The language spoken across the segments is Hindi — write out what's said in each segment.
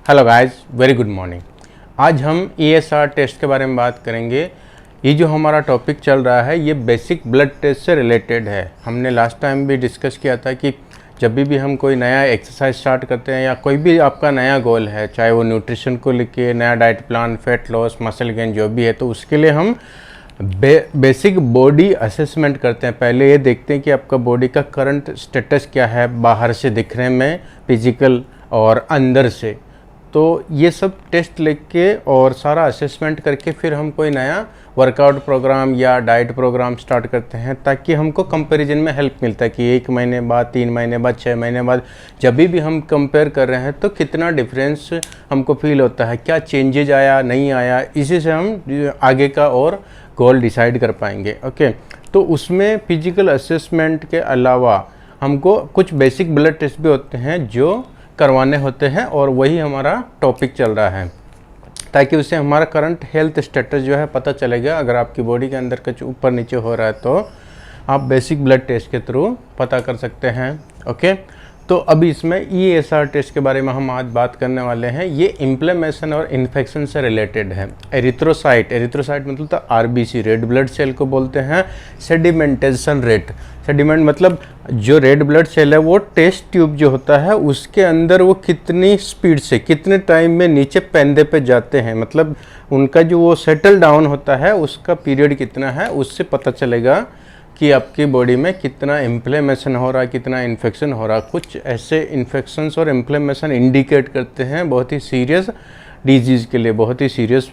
Hello guys, very good morning. आज हम ESR टेस्ट के बारे में बात करेंगे। ये जो हमारा टॉपिक चल रहा है ये बेसिक ब्लड टेस्ट से रिलेटेड है। हमने लास्ट टाइम भी डिस्कस किया था कि जब भी हम कोई नया एक्सरसाइज स्टार्ट करते हैं या कोई भी आपका नया गोल है, चाहे वो न्यूट्रिशन को लेके नया diet plan, fat loss, muscle gain जो भी है, तो उसके लिए हम बेसिक बॉडी असेसमेंट करते हैं। पहले ये देखते हैं कि आपका बॉडी का करंट स्टेटस क्या है, बाहर से दिखने में, फिजिकल और अंदर से। तो ये सब टेस्ट लेके और सारा असेसमेंट करके फिर हम कोई नया वर्कआउट प्रोग्राम या डाइट प्रोग्राम स्टार्ट करते हैं, ताकि हमको कंपैरिजन में हेल्प मिलता है कि 1 महीने बाद, 3 महीने बाद, 6 महीने बाद जब भी हम कंपेयर कर रहे हैं तो कितना डिफरेंस हमको फील होता है, क्या चेंजेज आया, नहीं आया। इसी से हम आगे का और गोल डिसाइड कर पाएंगे। ओके, तो उसमें फिजिकल असेसमेंट के अलावा हमको कुछ बेसिक ब्लड टेस्ट भी होते हैं जो करवाने होते हैं, और वही हमारा टॉपिक चल रहा है, ताकि उससे हमारा करंट हेल्थ स्टेटस जो है पता चलेगा। अगर आपकी बॉडी के अंदर कुछ ऊपर नीचे हो रहा है तो आप बेसिक ब्लड टेस्ट के थ्रू पता कर सकते हैं। ओके, तो अभी इसमें ESR टेस्ट के बारे में हम आज बात करने वाले हैं। ये इन्फ्लेमेशन और इन्फेक्शन से रिलेटेड है। एरिथ्रोसाइट मतलब तो RBC, रेड ब्लड सेल को बोलते हैं। सेडिमेंटेशन रेट, सेडिमेंट मतलब जो रेड ब्लड सेल है वो टेस्ट ट्यूब जो होता है उसके अंदर वो कितनी स्पीड से, कितने टाइम में नीचे पेंदे पे जाते हैं, मतलब उनका जो वो सेटल डाउन होता है उसका पीरियड कितना है, उससे पता चलेगा कि आपकी बॉडी में कितना इन्फ्लेमेशन हो रहा है, कितना इन्फेक्शन हो रहा है। कुछ ऐसे इन्फेक्शंस और इन्फ्लेमेशन इंडिकेट करते हैं बहुत ही सीरियस डिजीज़ के लिए, बहुत ही सीरियस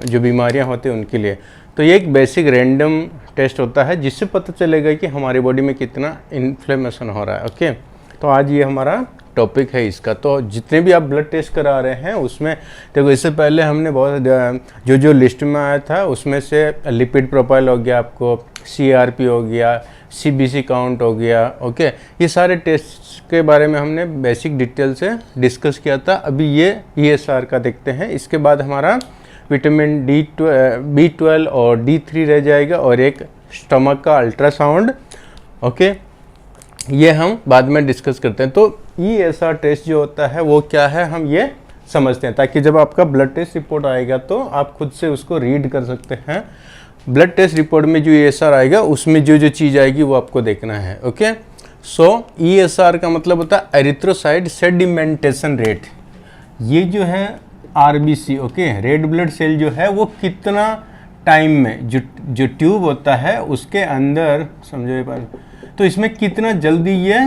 जो बीमारियां होती हैं उनके लिए। तो ये एक बेसिक रैंडम टेस्ट होता है जिससे पता चलेगा कि हमारी बॉडी में कितना इन्फ्लेमेशन हो रहा है। ओके, तो आज ये हमारा टॉपिक है इसका। तो जितने भी आप ब्लड टेस्ट करा रहे हैं उसमें देखो, इससे पहले हमने बहुत जो लिस्ट में आया था उसमें से लिपिड प्रोफाइल हो गया, आपको CRP हो गया, CBC काउंट हो गया। ओके, ये सारे टेस्ट के बारे में हमने बेसिक डिटेल से डिस्कस किया था। अभी ये ESR का देखते हैं। इसके बाद हमारा विटामिन B12 और D3 रह जाएगा, और एक स्टमक का अल्ट्रासाउंड। ओके, ये हम बाद में डिस्कस करते हैं। तो ESR टेस्ट जो होता है वो क्या है, हम ये समझते हैं, ताकि जब आपका ब्लड टेस्ट रिपोर्ट आएगा तो आप खुद से उसको रीड कर सकते हैं। ब्लड टेस्ट रिपोर्ट में जो ESR आएगा उसमें जो चीज़ आएगी वो आपको देखना है। ओके, सो ESR का मतलब होता है एरिथ्रोसाइट सेडिमेंटेशन रेट। ये जो है RBC, okay, red blood cell जो है वो कितना टाइम में जो ट्यूब होता है उसके अंदर, समझो ये बात, तो इसमें कितना जल्दी ये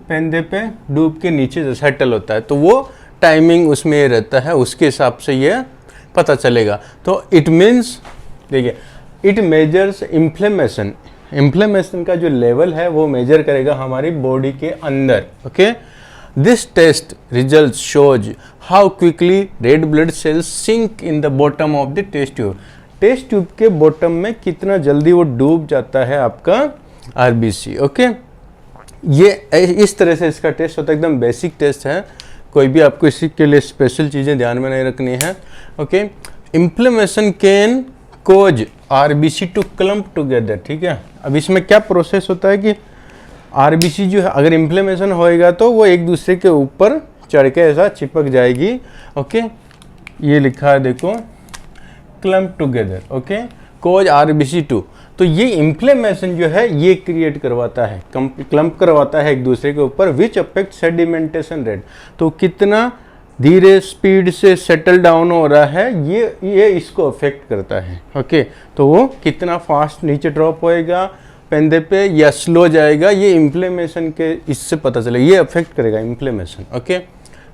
पेंदे पे डूब के नीचे सेटल होता है, तो वो टाइमिंग उसमें ये रहता है, उसके हिसाब से ये पता चलेगा। तो इट मीन्स, देखिए, इट मेजर्स इन्फ्लेमेशन का जो लेवल है वो मेजर करेगा हमारी बॉडी के अंदर। Okay, this test result shows how quickly red blood cells sink in the bottom of the test tube. Test tube के बॉटम में कितना जल्दी वो डूब जाता है आपका RBC। ओके, ये इस तरह से इसका टेस्ट होता है, एकदम बेसिक टेस्ट है, कोई भी आपको इसी के लिए स्पेशल चीज़ें ध्यान में नहीं रखनी है। Okay, inflammation can cause RBC to clump together. ठीक है, अब इसमें क्या प्रोसेस होता है कि RBC जो है, अगर इन्फ्लेमेशन होएगा तो वो एक दूसरे के ऊपर चढ़ के ऐसा चिपक जाएगी। ओके, ये लिखा है देखो, clump together. Okay, cause RBC to, तो ये इन्फ्लेमेशन जो है ये क्रिएट करवाता है, क्लम्प करवाता है एक दूसरे के ऊपर, विच अफेक्ट सेडिमेंटेशन रेट। तो कितना धीरे स्पीड से सेटल डाउन हो रहा है ये इसको अफेक्ट करता है। ओके, तो वो कितना फास्ट नीचे ड्रॉप होएगा पेंदे पे या स्लो जाएगा, ये इन्फ्लेमेशन के इससे पता चलेगा, ये अफेक्ट करेगा इन्फ्लेमेशन। ओके,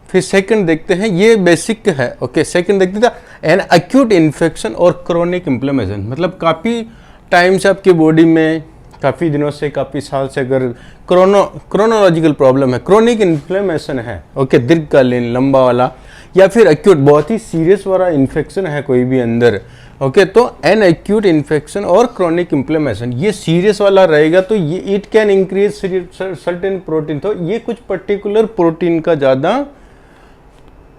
फिर सेकंड देखते हैं, ये बेसिक है। ओके, सेकंड देखते हैं एन एक्यूट इन्फेक्शन और क्रोनिक इन्फ्लेमेशन, मतलब काफ़ी टाइम से आपकी बॉडी में, काफ़ी दिनों से, काफ़ी साल से अगर क्रोनोलॉजिकल प्रॉब्लम है, क्रोनिक इन्फ्लेमेशन है, ओके, दीर्घकालीन लंबा वाला, या फिर एक्यूट बहुत ही सीरियस वाला इन्फेक्शन है कोई भी अंदर। ओके, तो एन एक्यूट इन्फेक्शन और क्रोनिक इन्फ्लेमेशन, ये सीरियस वाला रहेगा तो ये it can increase certain protein, तो ये कुछ पर्टिकुलर प्रोटीन का ज़्यादा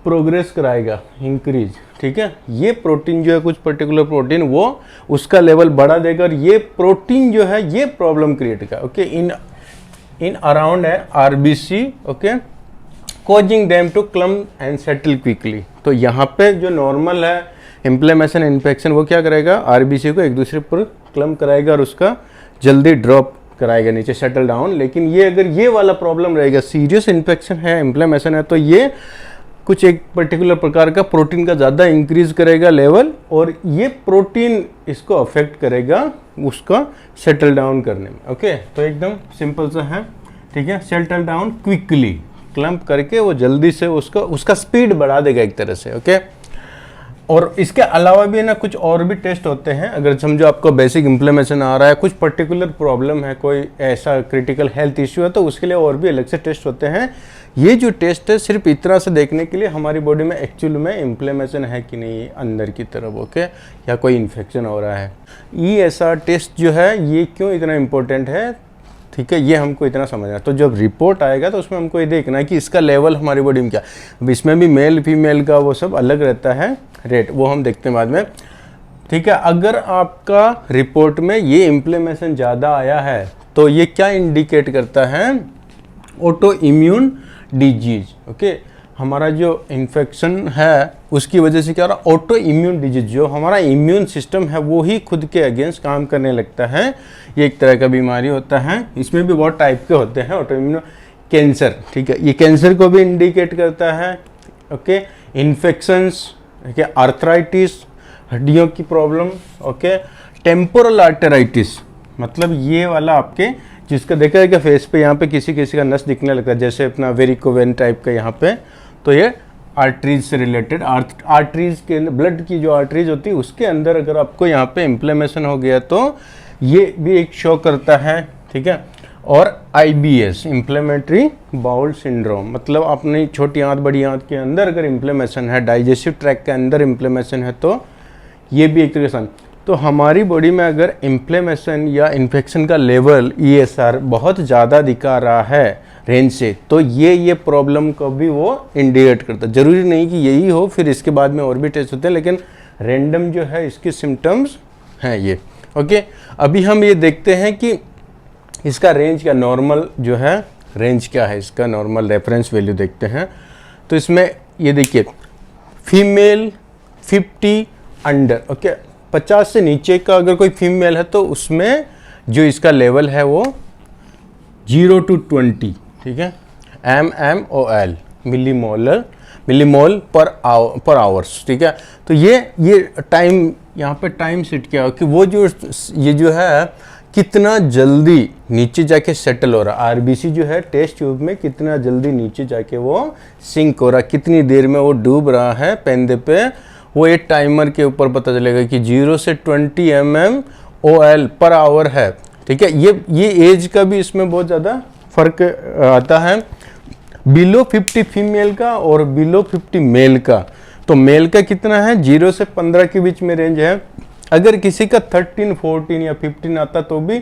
प्रोग्रेस कराएगा, इंक्रीज। ठीक है, ये प्रोटीन जो है, कुछ पर्टिकुलर प्रोटीन वो उसका लेवल बढ़ा देगा, और ये प्रोटीन जो है ये प्रॉब्लम क्रिएट करेगा। ओके, इन अराउंड है RBC। Okay, causing them to clump and settle quickly. तो यहाँ पे जो नॉर्मल है इन्फ्लेमेशन इन्फेक्शन वो क्या करेगा, आरबीसी को एक दूसरे पर क्लम्प कराएगा और उसका जल्दी ड्रॉप कराएगा नीचे, सेटल डाउन। लेकिन ये अगर ये वाला प्रॉब्लम रहेगा, सीरियस इन्फेक्शन है, इन्फ्लेमेशन है, तो ये कुछ एक पर्टिकुलर प्रकार का प्रोटीन का ज़्यादा इंक्रीज करेगा लेवल, और ये प्रोटीन इसको अफेक्ट करेगा उसका सेटल डाउन करने में। ओके, तो एकदम सिंपल सा है, ठीक है। सेटल डाउन क्विकली, क्लम्प करके वो जल्दी से उसका स्पीड बढ़ा देगा एक तरह से। ओके, और इसके अलावा भी ना कुछ और भी टेस्ट होते हैं। अगर समझो आपको बेसिक इन्फ्लेमेशन आ रहा है, कुछ पर्टिकुलर प्रॉब्लम है, कोई ऐसा क्रिटिकल हेल्थ इश्यू है, तो उसके लिए और भी अलग से टेस्ट होते हैं। ये जो टेस्ट है सिर्फ इतना से देखने के लिए हमारी बॉडी में एक्चुअल में इन्फ्लेमेशन है कि नहीं अंदर की तरफ, ओके, या कोई इन्फेक्शन हो रहा है। ESR टेस्ट जो है ये क्यों इतना इम्पोर्टेंट है, ठीक है, ये हमको इतना समझना है। तो जब रिपोर्ट आएगा तो उसमें हमको ये देखना है कि इसका लेवल हमारी बॉडी में क्या। अब इसमें भी मेल फीमेल का वो सब अलग रहता है रेट, वो हम देखते हैं बाद में, ठीक है। अगर आपका रिपोर्ट में ये इन्फ्लेमेशन ज़्यादा आया है तो ये क्या इंडिकेट करता है, ऑटो इम्यून डिजीज। ओके, हमारा जो इन्फेक्शन है उसकी वजह से क्या हो रहा, ऑटो इम्यून डिजीज, जो हमारा इम्यून सिस्टम है वो ही खुद के अगेंस्ट काम करने लगता है। ये एक तरह का बीमारी होता है, इसमें भी बहुत टाइप के होते हैं। ऑटो इम्यून कैंसर, ठीक है, ये कैंसर को भी इंडिकेट करता है। ओके, इन्फेक्शंस, ठीक है, आर्थराइटिस, हड्डियों की प्रॉब्लम, ओके, टेम्पोरल आर्टेराइटिस, मतलब ये वाला आपके जिसका देखा है कि फेस पे यहाँ पे किसी किसी का नस दिखने लगता है, जैसे अपना वेरिकोवेन टाइप का यहाँ पे, तो ये आर्टरीज से रिलेटेड, आर्टरीज के ब्लड की जो आर्टरीज होती है उसके अंदर अगर आपको यहाँ पे इन्फ्लेमेशन हो गया तो ये भी एक शो करता है, ठीक है। और IBS, इन्फ्लेमेटरी बाउल सिंड्रोम, मतलब अपनी छोटी आंत बड़ी आंत के अंदर अगर इन्फ्लेमेशन है, डाइजेस्टिव ट्रैक्ट के अंदर इन्फ्लेमेशन है, तो ये भी एक तरह से। तो हमारी बॉडी में अगर इन्फ्लेमेशन या इन्फेक्शन का लेवल ESR बहुत ज़्यादा दिखा रहा है रेंज से, तो ये प्रॉब्लम को भी वो इंडिकेट करता है। ज़रूरी नहीं कि यही हो, फिर इसके बाद में और भी टेस्ट होते हैं, लेकिन रैंडम जो है इसके सिम्टम्स हैं ये। ओके, अभी हम ये देखते हैं कि इसका रेंज क्या, नॉर्मल जो है रेंज क्या है, इसका नॉर्मल रेफरेंस वैल्यू देखते हैं। तो इसमें ये देखिए, फीमेल 50 अंडर, ओके, 50 से नीचे का अगर कोई फीमेल है तो उसमें जो इसका लेवल है वो 0 to 20, ठीक है, mmol, मिलीमोल पर आवर्स, ठीक है। तो ये टाइम, यहाँ पे टाइम सेट किया कि वो ये जो है कितना जल्दी नीचे जाके सेटल हो रहा, आरबीसी जो है टेस्ट ट्यूब में कितना जल्दी नीचे जाके वो सिंक हो रहा, कितनी देर में वो डूब रहा है पेंदे पे, वो एक टाइमर के ऊपर पता चलेगा कि 0 से 20 mmol पर आवर है, ठीक है। ये एज का भी इसमें बहुत ज़्यादा फर्क आता है, बिलो 50 फीमेल का और बिलो 50 मेल का। तो मेल का कितना है, 0 से 15 के बीच में रेंज है। अगर किसी का 13, 14 या 15 आता तो भी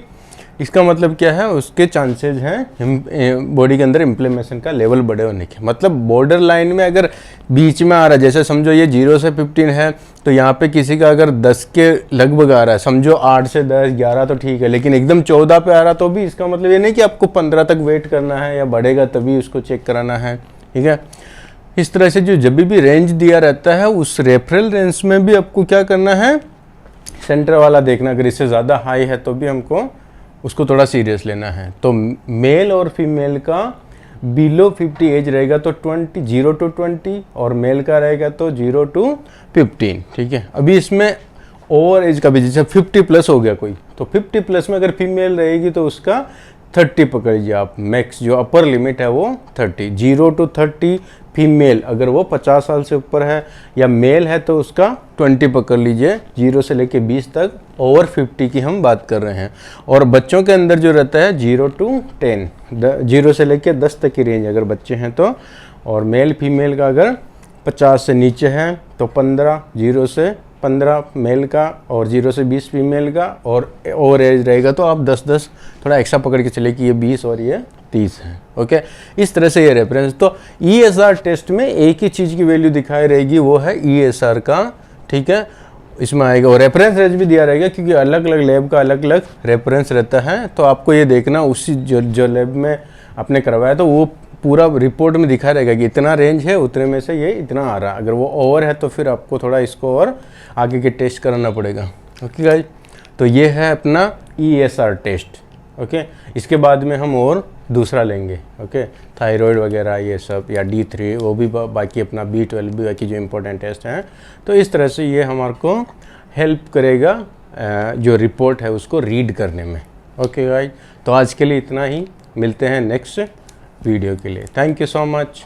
इसका मतलब क्या है, उसके चांसेस हैं बॉडी के अंदर इन्फ्लेमेशन का लेवल बढ़े होने के। मतलब बॉर्डर लाइन में अगर बीच में आ रहा है, जैसे समझो ये 0 से 15 है, तो यहाँ पे किसी का अगर 10 के लगभग आ रहा है, समझो 8 से 10, 11 तो ठीक है, लेकिन एकदम 14 पे आ रहा तो भी इसका मतलब ये नहीं कि आपको 15 तक वेट करना है या बढ़ेगा तभी उसको चेक कराना है, ठीक है। इस तरह से जो जब भी रेंज दिया रहता है उस रेफरल रेंज में भी आपको क्या करना है, सेंटर वाला देखना। अगर इससे ज़्यादा हाई है तो भी हमको उसको थोड़ा सीरियस लेना है। तो मेल और फीमेल का बिलो 50 एज रहेगा तो 0 to 20, और मेल का रहेगा तो 0 to 15, ठीक है। अभी इसमें ओवर एज का भी, जैसे 50 प्लस हो गया कोई, तो 50 प्लस में अगर फीमेल रहेगी तो उसका 30 पकड़ लीजिए आप, मैक्स जो अपर लिमिट है वो 30, 0 to 30 फीमेल, अगर वो 50 साल से ऊपर है, या मेल है तो उसका 20 पकड़ लीजिए, 0 से लेके 20 तक, ओवर 50 की हम बात कर रहे हैं। और बच्चों के अंदर जो रहता है 0 to 10, 0 से लेके 10 तक की रेंज अगर बच्चे हैं तो, और मेल फीमेल का अगर 50 से नीचे है तो 15, 0 से 15 मेल का और 0 से 20 फीमेल का, और ओवर एज रहेगा तो आप 10-10 थोड़ा एक्स्ट्रा पकड़ के चले कि ये 20 और ये 30 है, ओके। इस तरह से ये रेफरेंस। तो ESR टेस्ट में एक ही चीज़ की वैल्यू दिखाई रहेगी, वो है ESR का, ठीक है, इसमें आएगा। और रेफरेंस रेंज भी दिया रहेगा क्योंकि अलग अलग लैब का अलग अलग रेफरेंस रहता है। तो आपको ये देखना उसी जो लैब में आपने करवाया तो वो पूरा रिपोर्ट में दिखा रहेगा कि इतना रेंज है, उतने में से ये इतना आ रहा। अगर वो ओवर है तो फिर आपको थोड़ा इसको और आगे के टेस्ट कराना पड़ेगा। ओके गाइज, तो ये है अपना ESR टेस्ट। ओके, इसके बाद में हम और दूसरा लेंगे। ओके, थायराइड वगैरह ये सब, या D3, वो भी बाकी अपना B12 भी, बाकी जो इम्पोर्टेंट टेस्ट हैं। तो इस तरह से ये हमारे को हेल्प करेगा जो रिपोर्ट है उसको रीड करने में। ओके गाइज, तो आज के लिए इतना ही, मिलते हैं नेक्स्ट वीडियो के लिए। Thank you so much.